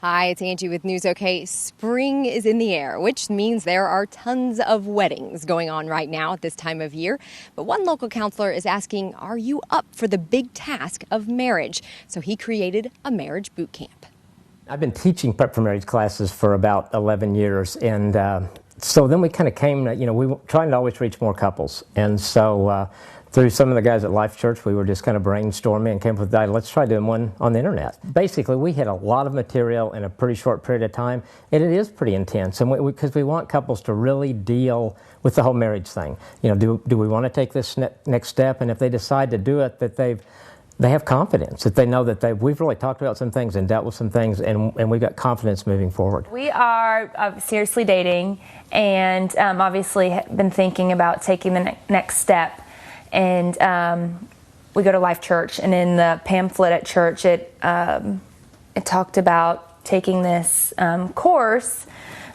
Hi, it's Angie with News OK. Spring is in the air, which means there are tons of weddings going on right now at this time of year. But one local counselor is asking, are you up for the big task of marriage? So he created a marriage boot camp. I've been teaching prep for marriage classes for about 11 years, and so then we kind of came, we were trying to always reach more couples. And so through some of the guys at Life Church, we were just kind of brainstorming and came up with the idea, let's try doing one on the internet. Basically, we had a lot of material in a pretty short period of time, and it is pretty intense, and because we want couples to really deal with the whole marriage thing. Do we want to take this next step? And if they decide to do it, that they have confidence, that they know that we've really talked about some things and dealt with some things, and we've got confidence moving forward. We are seriously dating, and obviously been thinking about taking the next step. And we go to Life Church, and in the pamphlet at church, it talked about taking this course,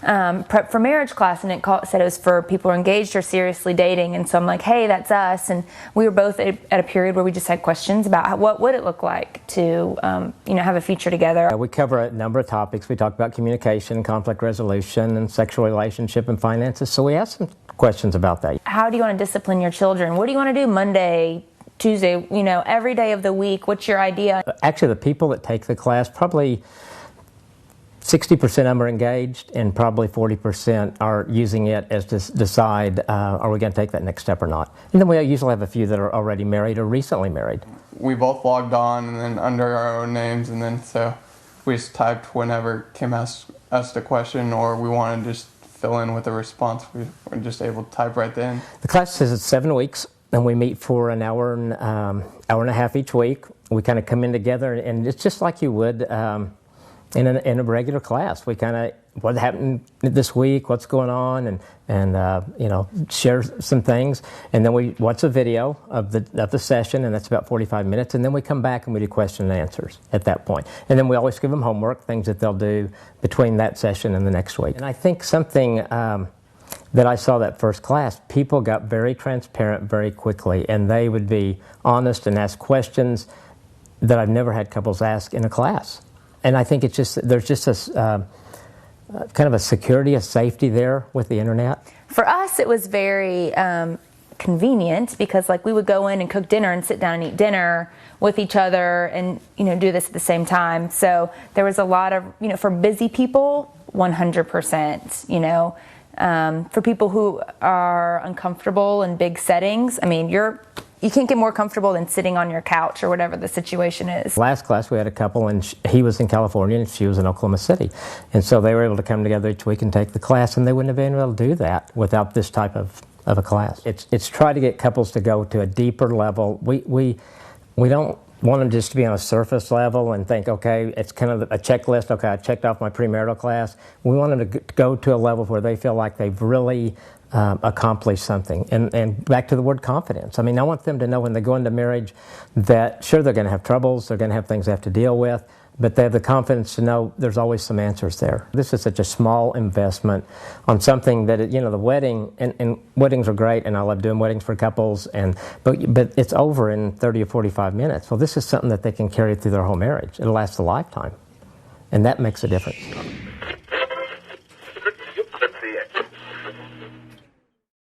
prep for marriage class, and it said it was for people who are engaged or seriously dating. And so I'm like, hey, that's us. And we were both at a period where we just had questions about what would it look like to have a future together. We cover a number of topics. We talk about communication, conflict resolution, and sexual relationship and finances. So we asked some questions about that. How do you want to discipline your children? What do you want to do Monday, Tuesday, every day of the week? What's your idea? Actually, the people that take the class, probably 60% of them are engaged, and probably 40% are using it as to decide, are we going to take that next step or not? And then we usually have a few that are already married or recently married. We both logged on and then under our own names, and then so we just typed whenever Kim asked us a question or we wanted to just fill in with a response. We were just able to type right then. The class says it's 7 weeks, and we meet for an hour and a half each week. We kind of come in together, and it's just like you would in a regular class. We kind of, what happened this week, what's going on, and share some things, and then we watch a video of the session, and that's about 45 minutes, and then we come back and we do question and answers at that point. And then we always give them homework, things that they'll do between that session and the next week. And I think something that I saw that first class, people got very transparent very quickly, and they would be honest and ask questions that I've never had couples ask in a class. And I think there's just this kind of a security, a safety there with the internet. For us, it was very convenient because we would go in and cook dinner and sit down and eat dinner with each other and do this at the same time. So there was a lot of for busy people, 100%. For people who are uncomfortable in big settings, you can't get more comfortable than sitting on your couch or whatever the situation is. Last class we had a couple, and he was in California and she was in Oklahoma City. And so they were able to come together each week and take the class, and they wouldn't have been able to do that without this type of a class. It's try to get couples to go to a deeper level. We don't want them just to be on a surface level and think, okay, it's kind of a checklist. Okay, I checked off my premarital class. We want them to go to a level where they feel like they've really accomplish something. And back to the word confidence. I want them to know when they go into marriage that sure, they're going to have troubles, they're going to have things they have to deal with, but they have the confidence to know there's always some answers there. This is such a small investment on something that, the wedding, and weddings are great, and I love doing weddings for couples, but it's over in 30 or 45 minutes. Well, this is something that they can carry through their whole marriage. It'll last a lifetime, and that makes a difference.